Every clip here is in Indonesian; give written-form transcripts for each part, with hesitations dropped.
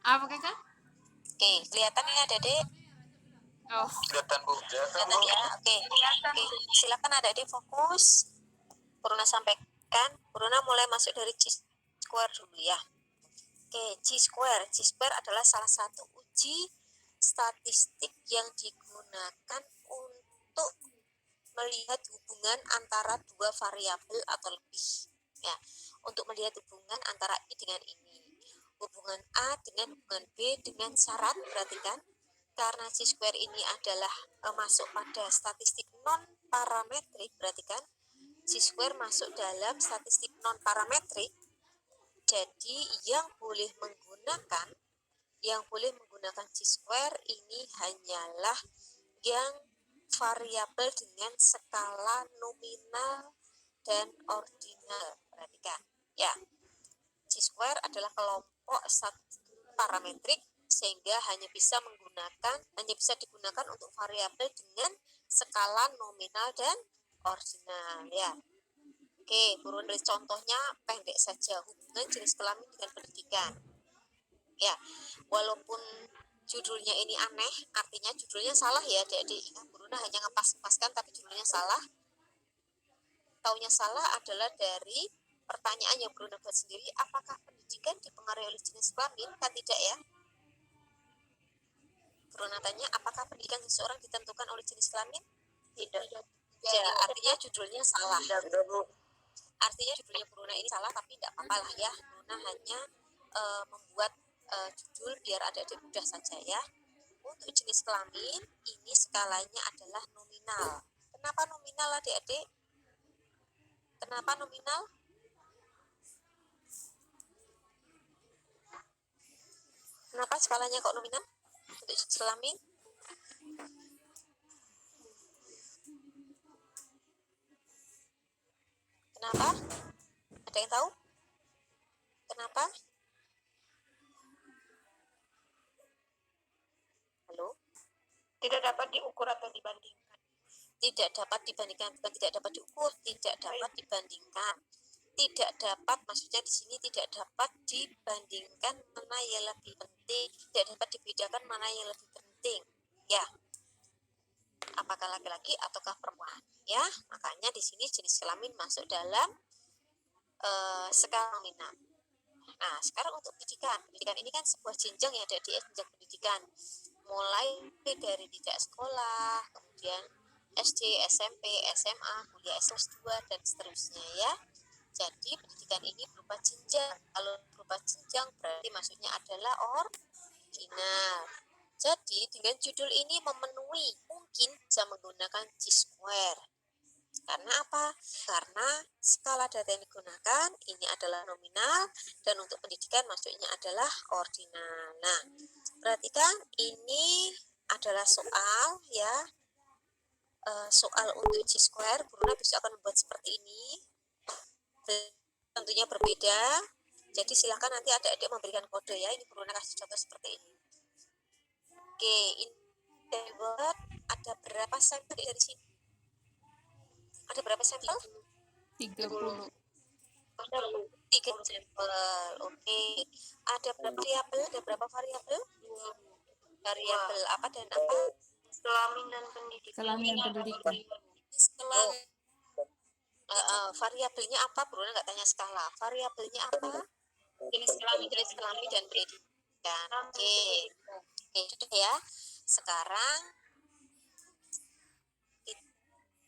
Apa kakak? Oke, kelihatan ya Dek? Oh, Kelihatan Bu. Kelihatan ya? Oke. Silakan Adik fokus. Puruna sampaikan. Puruna mulai masuk dari G-square dulu ya. Oke, G-square. G-square adalah salah satu uji statistik yang digunakan untuk melihat hubungan antara dua variabel atau lebih. Ya, untuk melihat hubungan antara I dengan ini. Hubungan A dengan hubungan B dengan syarat, perhatikan. Karena G-square ini adalah masuk pada statistik non-parametrik, perhatikan. G-square masuk dalam statistik non-parametrik. Jadi yang boleh menggunakan G-square ini hanyalah yang variabel dengan skala nominal dan ordinal. Perhatikan ya, G-square adalah kelompok parametrik sehingga hanya bisa digunakan untuk variabel dengan skala nominal dan ordinal ya. Oke, turun dari contohnya pendek saja, hubungan jenis kelamin dengan pendidikan. Ya, walaupun judulnya ini aneh, artinya judulnya salah ya adik-adik. Buruna hanya ngepas-paskan tapi judulnya salah. Taunya salah adalah dari pertanyaan yang Buruna buat sendiri, apakah pendidikan dipengaruhi oleh jenis kelamin? Kan tidak ya. Buruna tanya, apakah pendidikan seseorang ditentukan oleh jenis kelamin? Tidak. Ya, artinya judulnya salah. Artinya judulnya Buruna ini salah, tapi tidak apa-apa lah ya. Buruna hanya membuat judul biar adik-adik mudah saja ya. Untuk jenis kelamin, ini skalanya adalah nominal. Kenapa nominal adik-adik? Kenapa nominal? Kenapa skalanya kok nominal? Untuk jenis kelamin? Kenapa? Ada yang tahu? Kenapa? Halo? Tidak dapat diukur atau dibandingkan. Tidak dapat dibandingkan, bukan tidak dapat diukur, tidak dapat dibandingkan. Tidak dapat, maksudnya di sini tidak dapat dibandingkan mana yang lebih penting, tidak dapat dibedakan mana yang lebih penting. Ya. Apakah laki-laki ataukah perempuan? Ya, makanya di sini jenis kelamin masuk dalam skala nominal. Nah, sekarang untuk pendidikan. Pendidikan ini kan sebuah jenjang ya, dari jenjang pendidikan. Mulai dari tidak sekolah, kemudian SD, SMP, SMA, kuliah S2 dan seterusnya ya. Jadi pendidikan ini berupa jenjang. Kalau berupa jenjang berarti maksudnya adalah ordinal. Jadi dengan judul ini memenuhi, mungkin bisa menggunakan G-square. Karena apa? Karena skala data yang digunakan ini adalah nominal dan untuk pendidikan maksudnya adalah ordinal. Nah, perhatikan ini adalah soal ya. Soal untuk G-square, Buruna bisa akan membuat seperti ini. Tentunya berbeda. Jadi silakan nanti adik-adik memberikan kode ya. Ini Buruna kasih contoh seperti ini. Oke, ini buat ada berapa sampel dari sini? Ada berapa sampel? 30. 3 sampel. Oke. Ada berapa variabel? Ada berapa variabel? Variabel apa dan apa? Kelamin dan pendidikan. Kelamin dan pendidikan. Variabelnya apa? Buruna nggak tanya skala. Variabelnya apa? Jenis kelamin dan pendidikan. Oke. Oke, sudah ya. Sekarang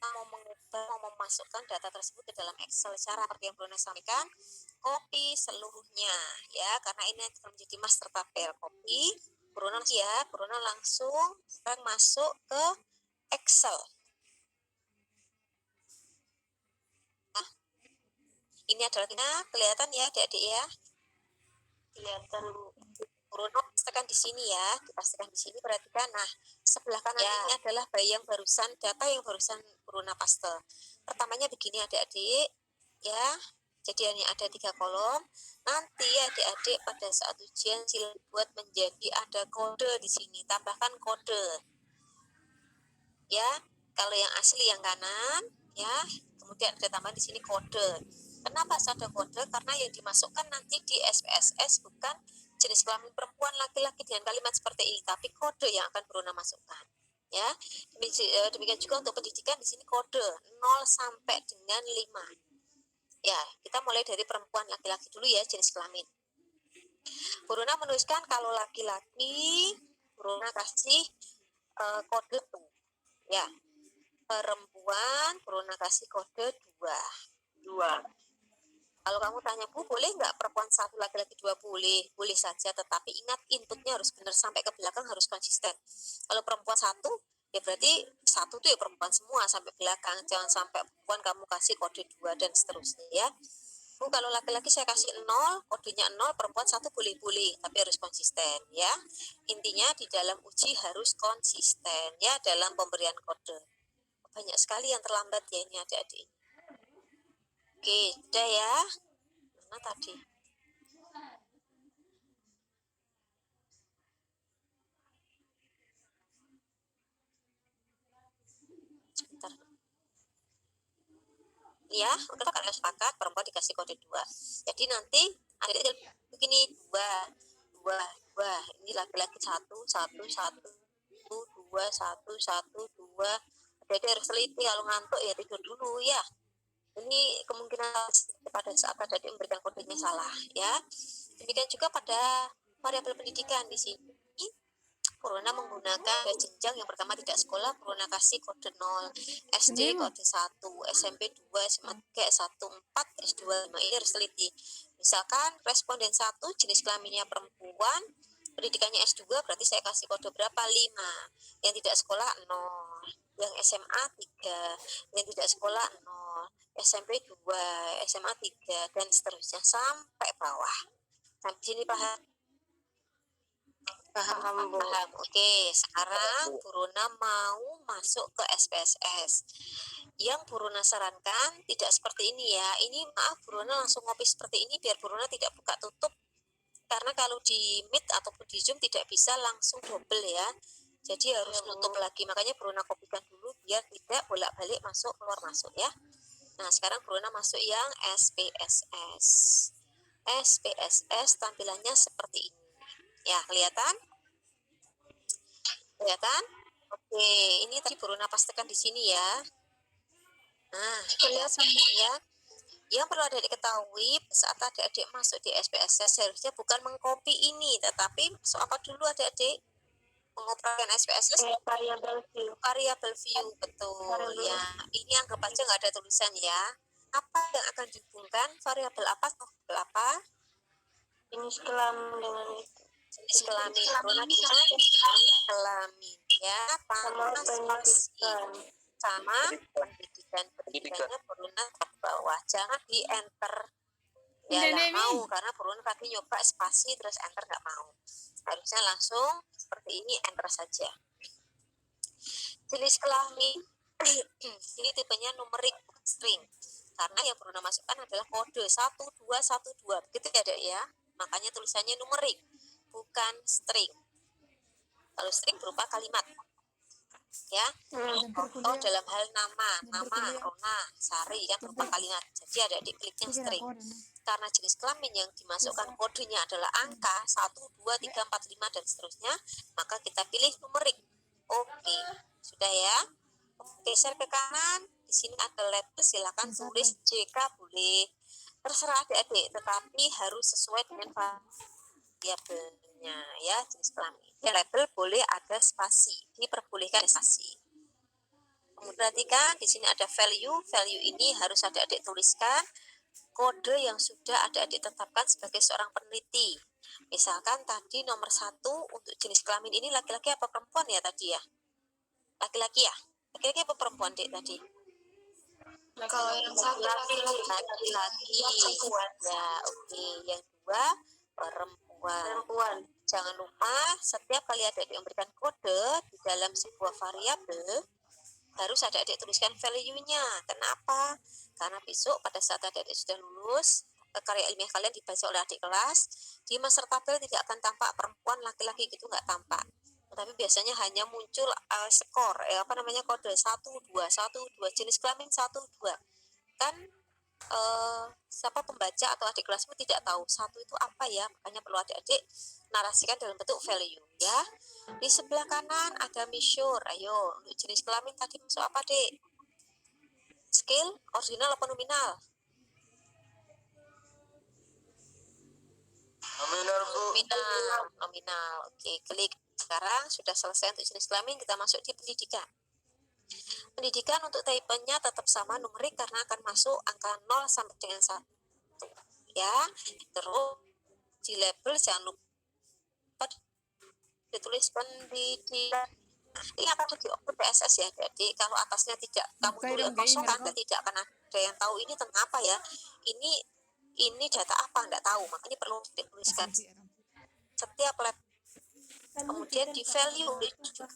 mau memasukkan data tersebut ke dalam Excel. Cara seperti yang Bruna sampaikan, copy seluruhnya ya, karena ini akan menjadi master tabel. Copy, Bruna ya, Bruna langsung sekarang masuk ke Excel. Nah, ini adalah kelihatan ya adik-adik ya, kelihatan Bruna pastikan di sini ya, dipastikan di sini. Perhatikan, nah sebelah kanan ya, ini adalah yang barusan, data yang barusan Bruna paste. Pertamanya begini adik-adik ya, jadi hanya ada 3 kolom. Nanti adik-adik pada saat ujian silakan buat menjadi ada kode di sini, tambahkan kode ya. Kalau yang asli yang kanan ya, kemudian ada tambahan di sini kode. Kenapa ada kode? Karena yang dimasukkan nanti di SPSS bukan jenis kelamin perempuan laki-laki dengan kalimat seperti ini, tapi kode yang akan Bruna masukkan. Ya, demikian juga untuk pendidikan di sini kode 0 sampai dengan 5. Ya, kita mulai dari perempuan laki-laki dulu ya jenis kelamin. Bruna menuliskan kalau laki-laki, Bruna kasih kode 2. Ya, perempuan Bruna kasih kode 2. Kalau kamu tanya, Bu, boleh nggak perempuan 1, laki-laki 2? Boleh saja, tetapi ingat inputnya harus benar sampai ke belakang, harus konsisten. Kalau perempuan 1, ya berarti 1 itu ya perempuan semua sampai belakang, jangan sampai perempuan kamu kasih kode 2 dan seterusnya ya. Bu, kalau laki-laki saya kasih 0, kodenya 0, perempuan 1 boleh, tapi harus konsisten ya. Intinya di dalam uji harus konsisten ya dalam pemberian kode. Banyak sekali yang terlambat ya ini adik-adik. Oke, udah ya. Mana tadi? Sebentar. Ya, kita kan sepakat perempuan dikasih kode 2. Jadi nanti adik begini 2. Ini laki-laki 1, 2, 1. Adik harus teliti, kalau ngantuk ya tidur dulu ya. Ini kemungkinan pada saat adik memberikan kodenya salah ya. Demikian juga pada variabel pendidikan di sini. Bruna menggunakan jenjang yang pertama tidak sekolah, Bruna kasih kode 0, SD kode 1, SMP 2, SMA 3, S1 4, S2 5. Ini harus teliti. Misalkan responden 1 jenis kelaminnya perempuan, pendidikannya S2, berarti saya kasih kode berapa? 5. Yang tidak sekolah 0, yang SMA 3, yang tidak sekolah 0, SMP 2, SMA 3 dan seterusnya sampai bawah. Sampai sini paham? Paham. Oke, sekarang Bruna mau masuk ke SPSS. Yang Bruna sarankan tidak seperti ini ya. Ini maaf, Bruna langsung ngopi seperti ini biar Bruna tidak buka tutup. Karena kalau di Meet ataupun di Zoom tidak bisa langsung double ya. Jadi harus nutup lagi. Makanya Bruna kopikan dulu biar tidak bolak-balik masuk keluar masuk ya. Nah, sekarang Bruna masuk yang SPSS. SPSS tampilannya seperti ini. Ya, kelihatan? Kelihatan? Oke, ini tadi Bruna pastikan di sini ya. Nah, kelihatan ya. Yang perlu adik ketahui saat adik-adik masuk di SPSS seharusnya bukan mengcopy ini, tetapi masuk apa dulu adik-adik? Mengoperasikan SPSS variable view, betul ya. Ini anggap aja nggak ada tulisan ya. Apa yang akan dihubungkan? Variabel apa? Variabel apa? Jenis kelamin dengan Jenis kelamin. Bruna bilang jenis kelamin ya. sama pendidikan. Sama pendidikannya Bruna ke bawah, jangan di enter ya, nggak mau karena Bruna tadi nyoba spasi terus enter nggak mau, harusnya langsung seperti ini, enter saja. Jenis kelamin ini tipenya numerik bukan string, karena yang Bruna masukkan adalah kode 1212 gitu ya dek ya, makanya tulisannya numerik bukan string. Kalau string berupa kalimat ya, oh dalam hal nama Rona, Sari yang berupa kalimat, jadi ada di kliknya string. Karena jenis kelamin yang dimasukkan kodenya adalah angka 1, 2, 3, 4, 5 dan seterusnya, maka kita pilih numerik. Oke, sudah ya. Geser ke kanan, di sini ada label, silakan tulis JK boleh, terserah adik-adik, tetapi harus sesuai dengan variabelnya ya, jenis kelamin. Label boleh ada spasi, diperbolehkan spasi. Perhatikan di sini ada value ini harus adik-adik tuliskan kode yang sudah adik-adik tetapkan sebagai seorang peneliti. Misalkan tadi nomor 1 untuk jenis kelamin ini laki-laki apa perempuan ya tadi ya? Laki-laki ya? Laki-laki apa perempuan dek tadi? Kalau yang satu laki-laki ya, oke. Yang 2 perempuan. Jangan lupa setiap kali adik-adik memberikan kode di dalam sebuah variabel harus adik-adik tuliskan value-nya. Kenapa? Karena besok pada saat adik-adik sudah lulus, karya ilmiah kalian dibaca oleh adik kelas, di master tabel tidak akan tampak perempuan laki-laki gitu, nggak tampak. Tapi biasanya hanya muncul skor, kode 1, 2, 1, 2, jenis kelamin 1, 2. Kan siapa pembaca atau adik kelasmu tidak tahu satu itu apa ya, makanya perlu adik-adik narasikan dalam bentuk value ya. Di sebelah kanan ada measure. Ayo, untuk jenis kelamin tadi masuk apa, Dek? Scale, ordinal apa nominal? Nominal, Bu. Nominal. Oke, klik. Sekarang sudah selesai untuk jenis kelamin, kita masuk di pendidikan. Pendidikan untuk tipenya tetap sama numerik karena akan masuk angka 0 sampai dengan 1. Ya, terus di label jangan lupa ditulis pendidikan. Nah, ini akan di PSS ya. Jadi kalau atasnya tidak kamu tulis kosong kan, tidak akan ada yang tahu ini tentang apa ya. Ini data apa, enggak tahu. Makanya perlu dituliskan setiap lab. Kemudian di value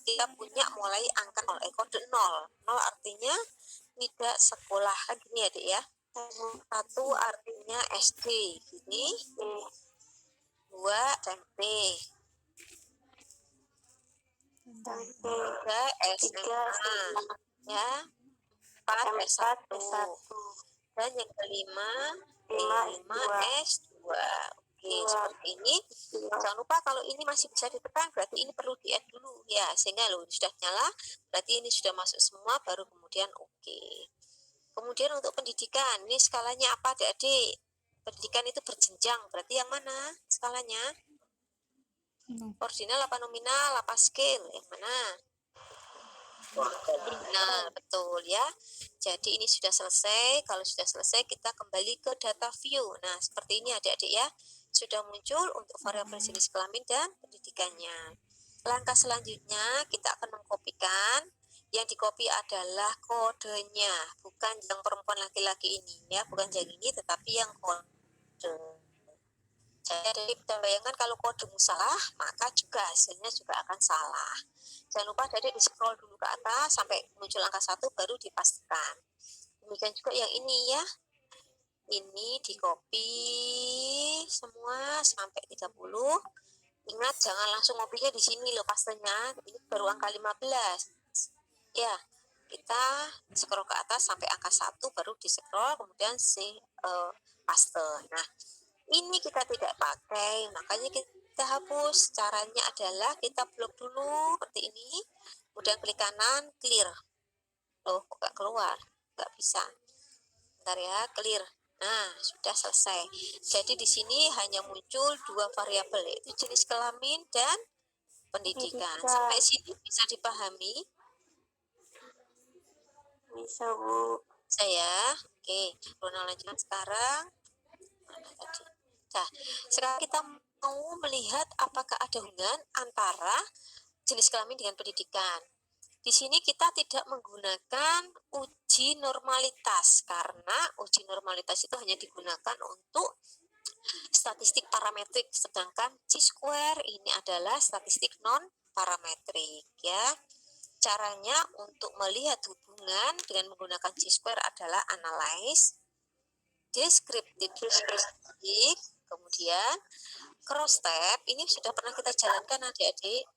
kita punya mulai angka 0, kode 0. 0 artinya tidak sekolah kan gini ya, Dek ya. 1 artinya SD gini. 2 SMP. 3 SMA ya. 4 S1. Dan yang kelima S2. Oke, seperti ini. Jangan lupa kalau ini masih bisa ditekan, berarti ini perlu di-add dulu ya, sehingga lo sudah nyala, berarti ini sudah masuk semua, baru kemudian oke. Kemudian untuk pendidikan, ini skalanya apa, Adik-adik? Pendidikan itu berjenjang, berarti yang mana skalanya? Ordinal apa nominal apa scale? Yang mana? Nah, betul ya. Jadi ini sudah selesai. Kalau sudah selesai, kita kembali ke data view. Nah, seperti ini adik-adik ya. Sudah muncul untuk variabel jenis kelamin dan pendidikannya. Langkah selanjutnya, kita akan mengkopikan. Yang dikopi adalah kodenya, bukan yang perempuan laki-laki ini ya, bukan yang ini, tetapi yang kode. Jadi kita bayangkan kalau kodemu salah, maka juga hasilnya juga akan salah. Jangan lupa Adik di scroll dulu ke atas sampai muncul angka 1 baru dipastikan. Demikian juga yang ini ya. Ini di copy semua sampai 30. Ingat jangan langsung ngopinya di sini loh pastenya. Ini baru angka 15. Ya, kita scroll ke atas sampai angka 1 baru di scroll kemudian paste. Nah, ini kita tidak pakai, makanya kita hapus. Caranya adalah kita blok dulu seperti ini, kemudian klik kanan, clear. Loh, kok nggak keluar? Nggak bisa. Bentar ya, clear. Nah, sudah selesai. Jadi di sini hanya muncul 2 variabel, yaitu jenis kelamin dan pendidikan. Sampai sini bisa dipahami? Bisa, Bu. Saya, oke. Rona lanjutkan sekarang. Mana tadi? Nah, sekarang kita mau melihat apakah ada hubungan antara jenis kelamin dengan pendidikan. Di sini kita tidak menggunakan uji normalitas karena uji normalitas itu hanya digunakan untuk statistik parametrik, sedangkan chi-square ini adalah statistik non parametrik ya. Caranya untuk melihat hubungan dengan menggunakan chi-square adalah analyze, descriptive statistik, kemudian cross step. Ini sudah pernah kita jalankan adik-adik.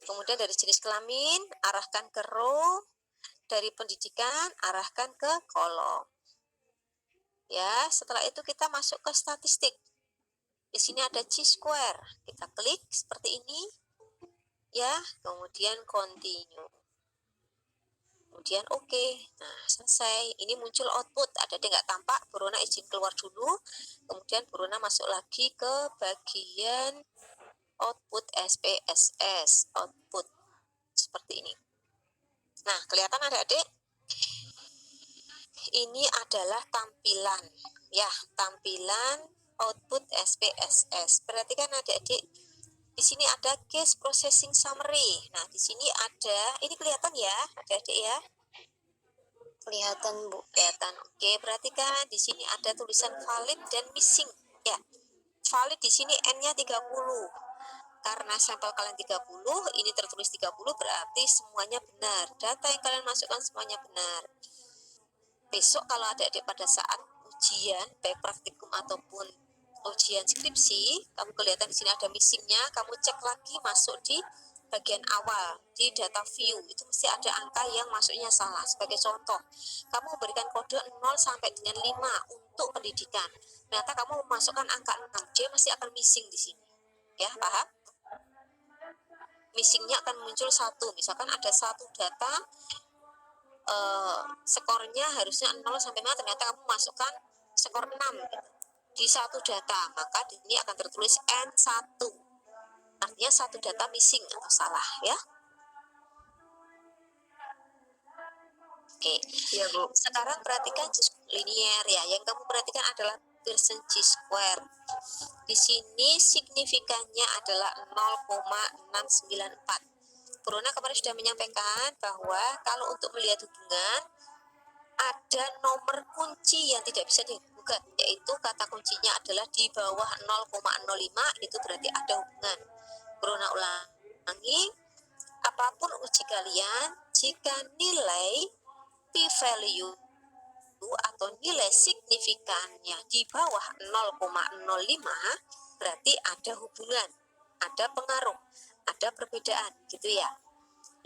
Kemudian dari jenis kelamin arahkan ke row, dari pendidikan arahkan ke kolom. Ya, setelah itu kita masuk ke statistik. Di sini ada chi-square. Kita klik seperti ini. Ya, kemudian continue. Kemudian oke. Nah, selesai. Ini muncul output. Ada yang nggak tampak, Borona izin keluar dulu. Kemudian Borona masuk lagi ke bagian output SPSS, output seperti ini. Nah, kelihatan adik-adik? Ini adalah tampilan, ya, tampilan output SPSS. Perhatikan adik-adik, di sini ada case processing summary. Nah, di sini ada, ini kelihatan ya, adik-adik ya? Kelihatan, Bu. Kelihatan. Oke, perhatikan di sini ada tulisan valid dan missing, ya. Valid di sini N-nya 30. Karena sampel kalian 30, ini tertulis 30 berarti semuanya benar. Data yang kalian masukkan semuanya benar. Besok kalau adik-adik pada saat ujian, baik praktikum ataupun ujian skripsi, kamu kelihatan di sini ada missingnya, kamu cek lagi masuk di bagian awal di data view itu mesti ada angka yang masuknya salah. Sebagai contoh, kamu memberikan kode 0 sampai dengan 5 untuk pendidikan. Ternyata kamu memasukkan angka 6, dia masih akan missing di sini. Ya, paham? Missingnya akan muncul satu. Misalkan ada satu data skornya harusnya 0 sampai 5, ternyata kamu masukkan skor 6 gitu. Di satu data, maka di sini akan tertulis N1. Artinya satu data missing atau salah ya. Oke. Iya, Bu. Sekarang perhatikan linear ya. Yang kamu perhatikan adalah Pearson chi-square. Di sini signifikannya adalah 0,694. Bruna kemarin sudah menyampaikan bahwa kalau untuk melihat hubungan ada nomor kunci yang tidak bisa digugat, yaitu kata kuncinya adalah di bawah 0,05, itu berarti ada hubungan. Bruna ulangi, apapun uji kalian, jika nilai p-value atau nilai signifikannya di bawah 0,05, berarti ada hubungan, ada pengaruh, ada perbedaan gitu ya.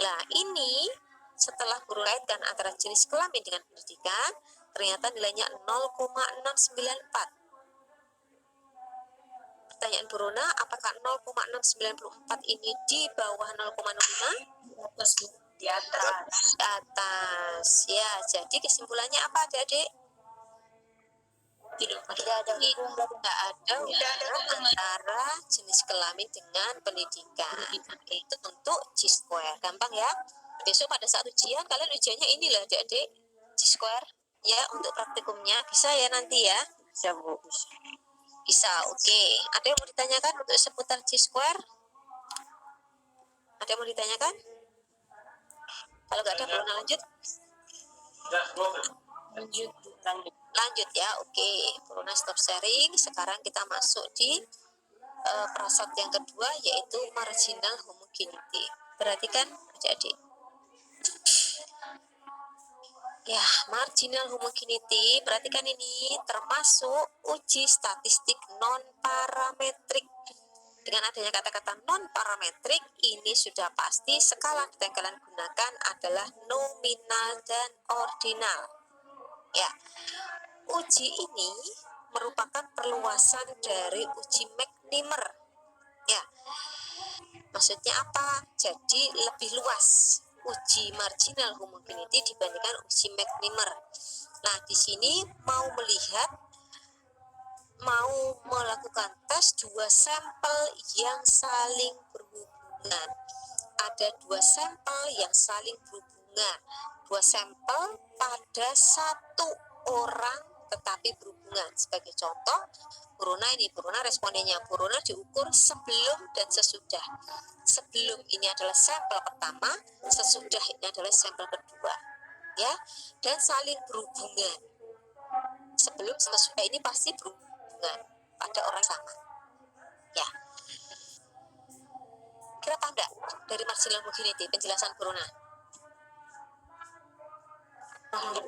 Nah ini setelah berkaitan antara jenis kelamin dengan pendidikan, ternyata nilainya 0,694. Pertanyaan Bruna, apakah 0,694 ini di bawah 0,05? Di atas. Di atas ya. Jadi kesimpulannya apa adik-adik? Tidak ada hubungan antara jenis kelamin dengan pendidikan. Itu untuk chi-square. Gampang ya. Besok pada saat ujian, kalian ujiannya inilah adik-adik, chi-square ya, untuk praktikumnya. Bisa ya nanti ya? Bisa, Bu. Bisa, oke. Ada yang mau ditanyakan untuk seputar chi-square? Ada yang mau ditanyakan? Kalau nggak ada, Bruna lanjut. Lanjut ya, oke. Bruna stop sharing. Sekarang kita masuk di prasat yang kedua, yaitu marginal homogeneity. Perhatikan adik-adik. Ya, marginal homogeneity, perhatikan ini termasuk uji statistik non-parametrik. Dengan adanya kata-kata non-parametrik, ini sudah pasti skala yang kalian gunakan adalah nominal dan ordinal. Ya, uji ini merupakan perluasan dari uji Mac-Nimmer. Ya, maksudnya apa? Jadi lebih luas uji marginal homogeneity dibandingkan uji Mac-Nimmer. Nah, di sini mau melakukan tes dua sampel yang saling berhubungan. Ada dua sampel yang saling berhubungan. Dua sampel pada satu orang tetapi berhubungan. Sebagai contoh, Bruna respondennya. Bruna diukur sebelum dan sesudah. Sebelum ini adalah sampel pertama, sesudah ini adalah sampel kedua. Ya, dan saling berhubungan. Sebelum sama sesudah ini pasti berhubungan pada orang sama. Ya. Kira paham enggak dari marginal homogeneity penjelasan Bruna?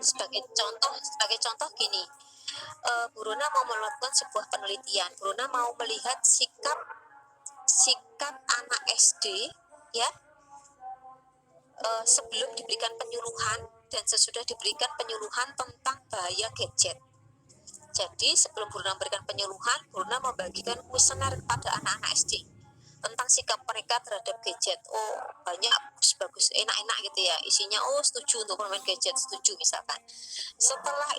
Sebagai contoh gini, Bruna mau melakukan sebuah penelitian. Bruna mau melihat sikap anak SD ya, sebelum diberikan penyuluhan dan sesudah diberikan penyuluhan tentang bahaya gadget. Jadi sebelum Bruna memberikan penyuluhan, Bruna membagikan kuesioner kepada anak-anak SD tentang sikap mereka terhadap gadget. Oh, banyak bagus, enak-enak gitu ya. Isinya, oh setuju untuk bermain gadget, setuju misalkan. Setelah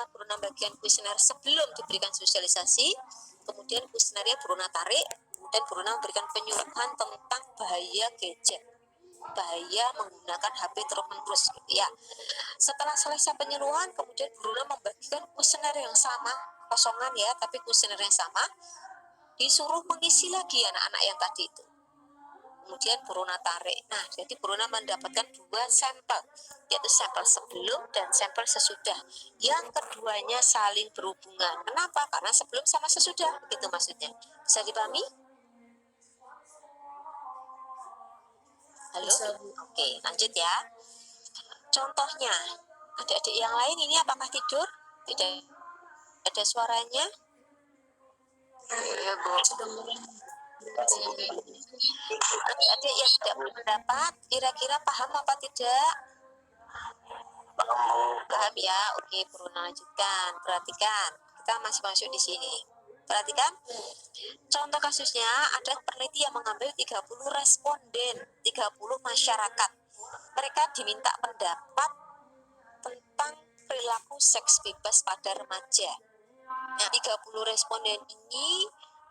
Bruna bagian kuesioner sebelum diberikan sosialisasi, kemudian kuesionernya Bruna tarik, dan Bruna memberikan penyuluhan tentang bahaya gadget, bahaya menggunakan HP terus-menerus gitu ya. Setelah selesai penyuluhan, kemudian Bruna membagikan kuesioner yang sama, kosongan ya, tapi kuesioner yang sama, disuruh mengisi lagi anak-anak yang tadi itu. Kemudian Bruna tarik. Nah, jadi Bruna mendapatkan dua sampel, yaitu sampel sebelum dan sampel sesudah. Yang keduanya saling berhubungan. Kenapa? Karena sebelum sama sesudah, itu maksudnya. Bisa dipahami? Halo? Oke, lanjut ya. Contohnya, adik-adik yang lain ini apakah tidur? Tidak ada suaranya? Iya, Bu. Adik-adik yang tidak berpendapat, kira-kira paham apa tidak? Paham ya? Oke, Bruna lanjutkan. Perhatikan, kita masih masuk di sini. Perhatikan, contoh kasusnya ada peneliti yang mengambil 30 responden, 30 masyarakat. Mereka diminta pendapat tentang perilaku seks bebas pada remaja. Nah, 30 responden ini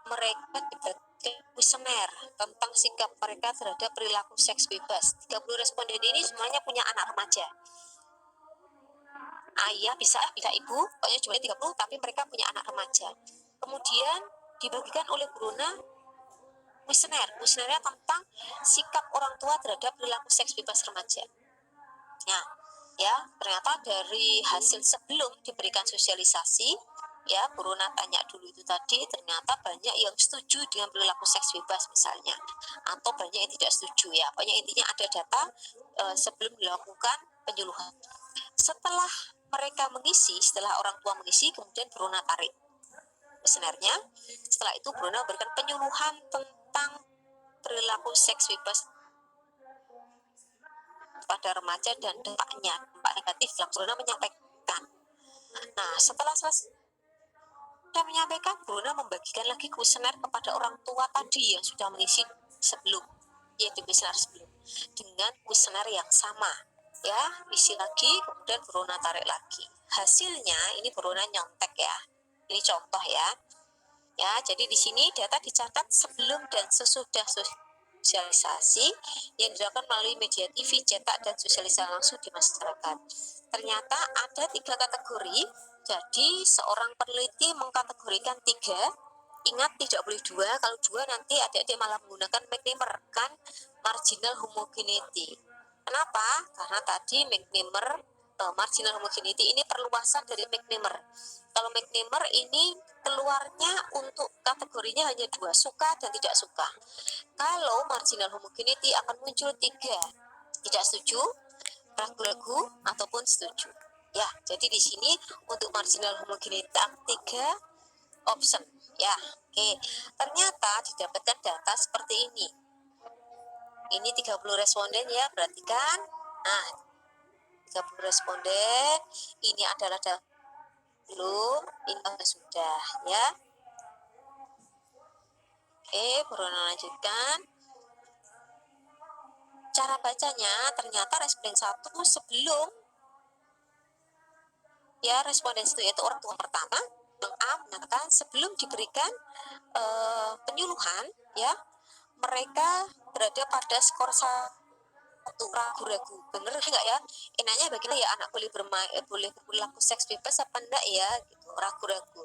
mereka diberikan kuesioner tentang sikap mereka terhadap perilaku seks bebas. 30 responden ini semuanya punya anak remaja. Ayah bisa ibu, pokoknya cuma 30, tapi mereka punya anak remaja. Kemudian dibagikan oleh Bruna kuesionernya tentang sikap orang tua terhadap perilaku seks bebas remaja. Nah, ya ternyata dari hasil sebelum diberikan sosialisasi, ya Bruna tanya dulu itu tadi, ternyata banyak yang setuju dengan perilaku seks bebas misalnya, atau banyak yang tidak setuju ya. Pokoknya intinya ada data sebelum dilakukan penyuluhan. Setelah mereka mengisi, setelah orang tua mengisi, kemudian Bruna tarik kuesionernya. Setelah itu Bruna berikan penyuluhan tentang perilaku seks bebas pada remaja dan dampak negatif yang Bruna menyampaikan. Nah, setelah selesai menyampaikan, Bruna membagikan lagi kuesioner kepada orang tua tadi yang sudah mengisi sebelum, yaitu kuesioner sebelum, dengan kuesioner yang sama. Ya, isi lagi, kemudian Bruna tarik lagi. Hasilnya ini Bruna nyontek ya. Ini contoh ya. Ya, jadi di sini data dicatat sebelum dan sesudah sosialisasi yang dilakukan melalui media TV, cetak, dan sosialisasi langsung di masyarakat. Ternyata ada 3 kategori. Jadi seorang peneliti mengkategorikan 3. Ingat tidak boleh 2. Kalau 2 nanti adik-adik malah menggunakan McNemer, kan marginal homogeneity. Kenapa? Karena tadi McNemer marginal homogeneity ini perluasan dari McNemer. Kalau McNemer ini keluarnya untuk kategorinya hanya 2, suka dan tidak suka. Kalau marginal homogeneity akan muncul 3, tidak setuju, ragu-ragu, ataupun setuju. Ya, jadi di sini untuk marginal homogeneity 3 option. Ya, oke. Ternyata didapatkan data seperti ini. Ini 30 responden ya, perhatikan. Nah, 30 responden, ini adalah belum, ini sudah ya. Oke, Bruna lanjutkan. Cara bacanya, ternyata responden 1 sebelum ya responden itu yaitu orang tua pertama, yang A mengatakan sebelum diberikan penyuluhan ya, mereka berada pada skor 1, ragu-ragu. Bener nggak ya? Enaknya bagaimana ya anak boleh bermain, boleh berlaku seks bebas apa enggak ya? Gitu, ragu-ragu.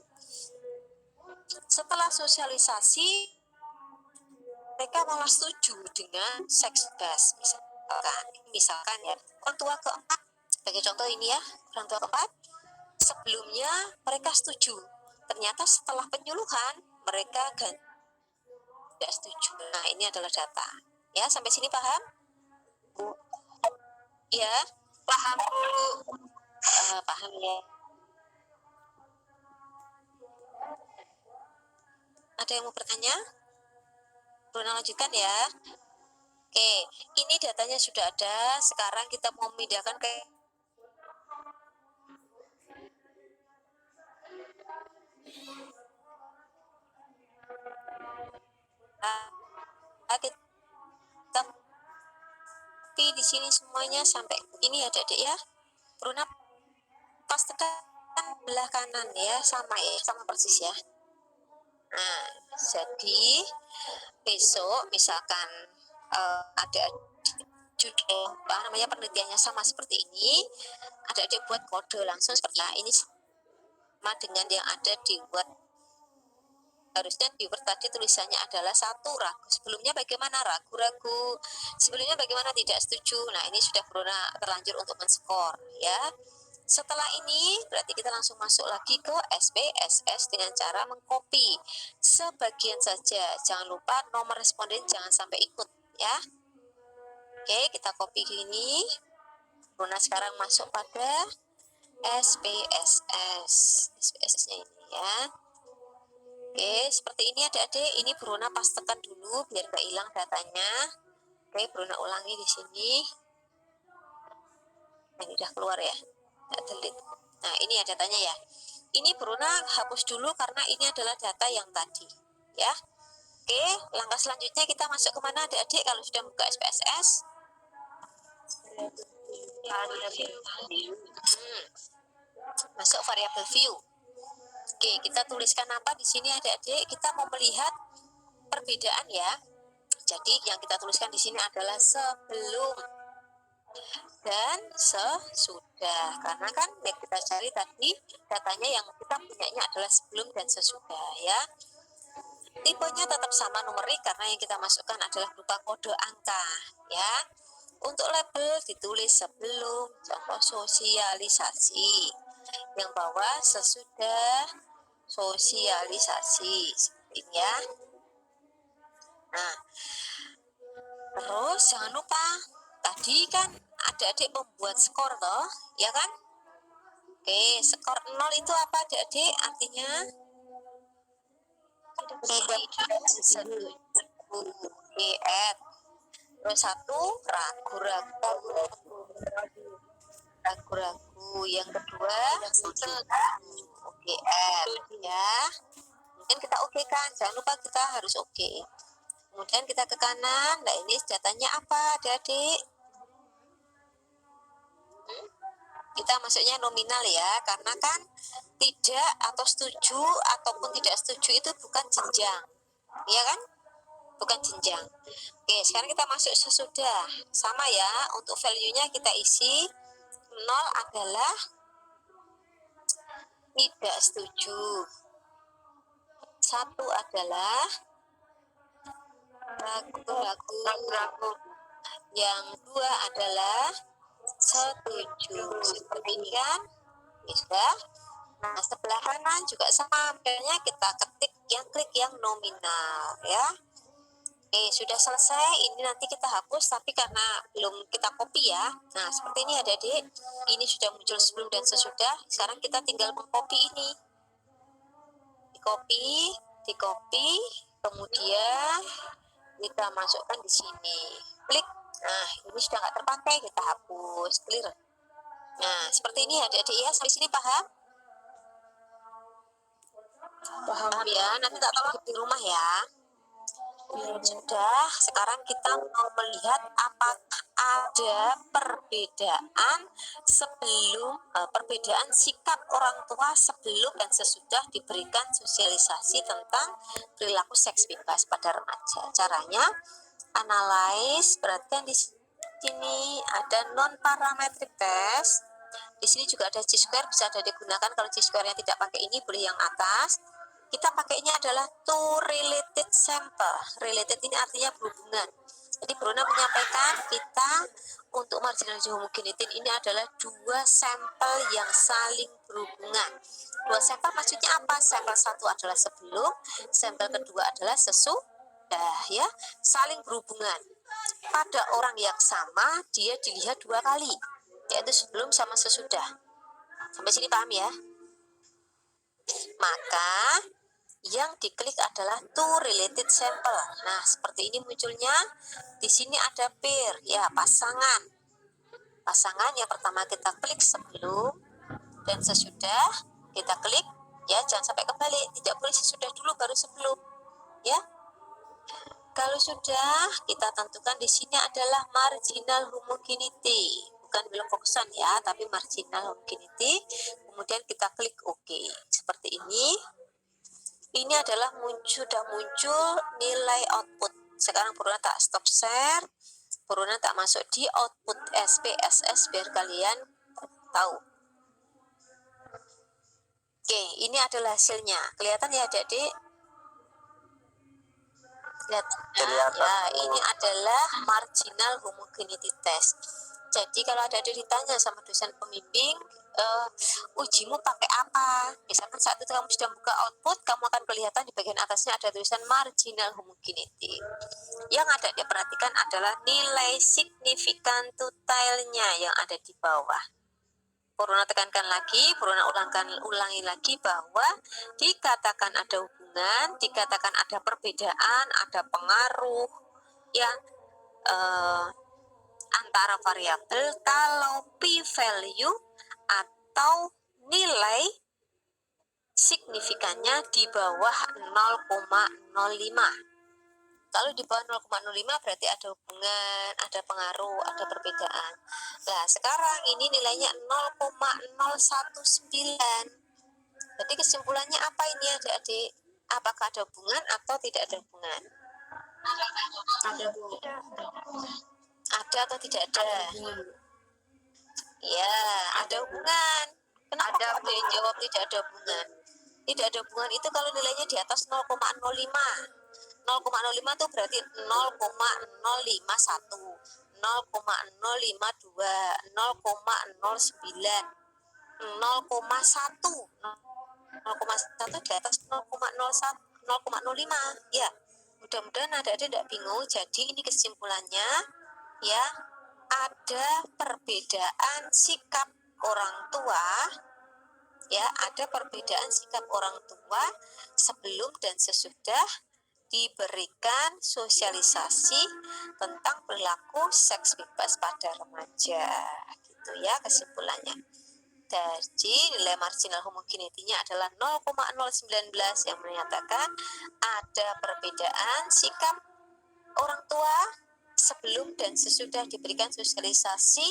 Setelah sosialisasi, mereka malah setuju dengan seks bebas. Misalkan ya, orang tua keempat, sebagai contoh ini ya, orang tua keempat, sebelumnya mereka setuju. Ternyata setelah penyuluhan, mereka tidak setuju. Nah, ini adalah data. Ya, sampai sini paham? Ya, Paham Bu. paham ya. Ada yang mau bertanya? Bruna lanjutkan ya. Oke, ini datanya sudah ada. Sekarang kita mau memindahkan ke tapi di sini semuanya sampai ini ya Dek ya. Bruna pas tekan belah kanan ya, sama persis ya. Nah, jadi besok misalkan ada judul penelitiannya sama seperti ini, adik-adik buat kode langsung seperti ini sama dengan yang ada di Word. Harusnya di Word tadi tulisannya adalah 1, ragu. Sebelumnya bagaimana, ragu-ragu. Sebelumnya bagaimana, tidak setuju. Nah, ini sudah Bruna terlanjur untuk men-skor ya. Setelah ini berarti kita langsung masuk lagi ke SPSS dengan cara mengcopy sebagian saja. Jangan lupa nomor responden jangan sampai ikut ya. Oke, kita copy gini. Bruna sekarang masuk pada SPSS. SPSS-nya ini ya. Oke, seperti ini adik-adik. Ini Bruna pastekan dulu biar nggak hilang datanya. Oke, Bruna ulangi di sini. Ini udah keluar ya, nggak delete. Nah, ini ya datanya ya. Ini Bruna hapus dulu karena ini adalah data yang tadi, ya. Oke, langkah selanjutnya kita masuk kemana adik-adik kalau sudah buka SPSS? Masuk variabel view. Oke, kita tuliskan apa di sini adik-adik? Kita mau melihat perbedaan ya. Jadi yang kita tuliskan di sini adalah sebelum dan sesudah. Karena kan yang kita cari tadi datanya yang kita punyanya adalah sebelum dan sesudah ya. Tipenya tetap sama numerik karena yang kita masukkan adalah berupa kode angka ya. Untuk label ditulis sebelum, contoh sosialisasi. Yang bawah sesudah sosialisasi seperti ini ya. Nah, terus jangan lupa tadi kan adik-adik membuat skor toh, ya kan? Oke, skor 0 itu apa adik-adik? Artinya tidak setuju. Oke, terus 1 ragu-ragu. Yang kedua setuju. Oke, ya. Mungkin kita oke kan? Jangan lupa kita harus oke. Kemudian kita ke kanan. Nah, ini datanya apa adik-adik? Kita masuknya nominal ya, karena kan tidak atau setuju ataupun tidak setuju itu bukan jenjang, ya kan? Bukan jenjang. Oke, sekarang kita masuk sesudah. Sama ya, untuk value-nya kita isi 0 adalah tidak setuju. 1 adalah ragu-ragu. Yang 2 adalah setuju. Seperti ini kan? Ya sudah. Nah, sebelah kanan juga sama. Akhirnya kita ketik yang klik yang nominal ya. Oke, sudah selesai. Ini nanti kita hapus, tapi karena belum kita copy ya. Nah, seperti ini adik-adik. Ini sudah muncul sebelum dan sesudah. Sekarang kita tinggal mengcopy ini. Di-copy, kemudian kita masukkan di sini. Klik. Nah, ini sudah nggak terpakai, kita hapus. Clear. Nah, seperti ini adik-adik ya. Sampai sini paham? Paham ya. Nanti tak tolong di rumah ya. Sudah, sekarang kita mau melihat apakah ada perbedaan perbedaan sikap orang tua sebelum dan sesudah diberikan sosialisasi tentang perilaku seks bebas pada remaja. Caranya, analyze, perhatikan di sini ada non parametric test. Di sini juga ada chi-square, bisa ada digunakan. Kalau chi-square-nya tidak pakai ini, boleh yang atas. Kita pakainya adalah two related sample. Related ini artinya berhubungan. Jadi Bruna menyampaikan kita untuk marginal homogeneity ini adalah 2 sampel yang saling berhubungan. 2 sampel maksudnya apa? Sampel 1 adalah sebelum, sampel kedua adalah sesudah ya. Saling berhubungan. Pada orang yang sama dia dilihat 2 kali, yaitu sebelum sama sesudah. Sampai sini paham ya? Maka yang diklik adalah two related sample. Nah, seperti ini munculnya. Di sini ada pair, ya, pasangan. Pasangan yang pertama kita klik sebelum dan sesudah kita klik, ya, jangan sampai kebalik. Tidak boleh sesudah dulu baru sebelum, ya. Kalau sudah, kita tentukan di sini adalah marginal homogeneity. Bukan belum fokusan ya, tapi marginal homogeneity. Kemudian kita klik OK. Seperti ini. Ini adalah sudah muncul nilai output. Sekarang Bruna tak stop share. Bruna tak masuk di output SPSS biar kalian tahu. Oke, ini adalah hasilnya. Kelihatan ya adik-adik? Lihat. Ya, ini adalah marginal homogeneity test. Jadi kalau ada ditanya sama dosen pembimbing, ujimu pakai apa? Misalkan saat itu kamu sudah buka output, kamu akan kelihatan di bagian atasnya ada tulisan marginal homogeneity. Yang ada diperhatikan adalah nilai signifikan totalnya yang ada di bawah. Bruna tekankan lagi, Bruna ulangi lagi bahwa dikatakan ada hubungan hubungan, dikatakan ada perbedaan, ada pengaruh ya antara variabel kalau p-value atau nilai signifikannya di bawah 0,05. Kalau di bawah 0,05 berarti ada hubungan, ada pengaruh, ada perbedaan. Nah, sekarang ini nilainya 0,019. Jadi kesimpulannya apa ini adik-adik? Apakah ada hubungan atau tidak ada hubungan? Ada atau tidak ada? Ya, ada hubungan. Kenapa ada yang jawab tidak ada hubungan? Tidak ada hubungan itu kalau nilainya di atas 0,05. 0,05 itu berarti 0,051, 0,052, 0,09, 0,1. 0,1 di atas 0,01, 0,05 ya. Mudah-mudahan adik-adik tidak bingung. Jadi ini kesimpulannya ya, ada perbedaan sikap orang tua ya, ada perbedaan sikap orang tua sebelum dan sesudah diberikan sosialisasi tentang perilaku seks bebas pada remaja, gitu ya kesimpulannya. Jadi nilai marginal homogeneity-nya adalah 0,019 yang menyatakan ada perbedaan sikap orang tua sebelum dan sesudah diberikan sosialisasi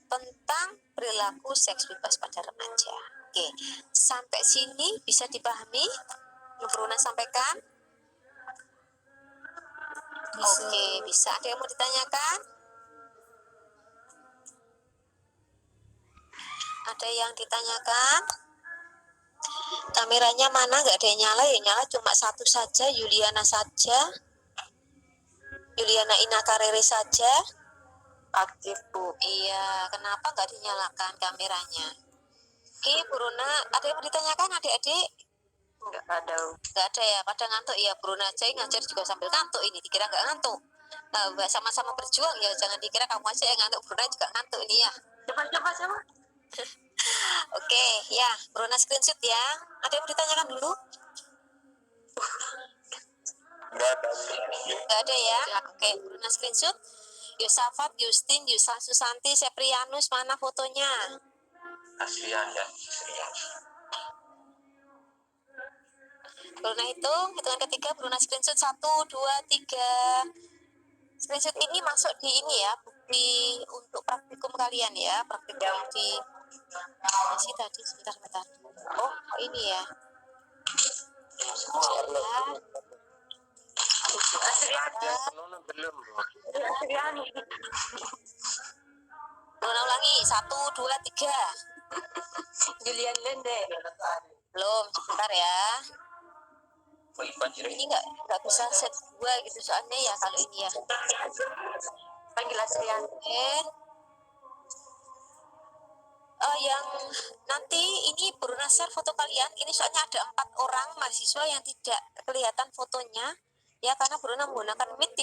tentang perilaku seks bebas pada remaja. Oke, sampai sini bisa dipahami? Yang Bruna sampaikan? Oke, bisa. Ada yang mau ditanyakan? Ada yang ditanyakan? Kameranya mana? Nggak ada yang nyala, yang nyala cuma satu saja, Yuliana saja. Yuliana Inakarere saja. Aktif, Bu. Iya, kenapa nggak dinyalakan kameranya? Oke, Bruna, ada yang mau ditanyakan adik-adik? Nggak ada. Nggak ada ya, pada ngantuk ya. Bruna aja ngajar juga sambil ngantuk ini, dikira nggak ngantuk. Nah, sama-sama berjuang ya, jangan dikira kamu aja yang ngantuk, Bruna juga ngantuk ini ya. Coba. Oke, ya, Bruna screenshot ya. Ada yang mau ditanyakan dulu? Nggak ada ya. Oke, Bruna screenshot. Yosafat, Justin, Yusa, Susanti, Seprianus, mana fotonya? Aslian ya. Bruna hitungan ketiga, Bruna screenshot 1, 2, 3. Screenshot ini masuk di ini ya, bukti untuk praktikum kalian ya, praktikum di masih tadi sebentar. Oh, ini ya. Bruna ulangi 1, 2, 3. Julian Lende. Belum, sebentar ya. Ini nggak bisa set 2 gitu soalnya ya kalau ini ya. Panggil Asrian. Yang nanti ini Bruna share foto kalian. Ini soalnya ada 4 orang mahasiswa yang tidak kelihatan fotonya ya, karena Bruna menggunakan Meet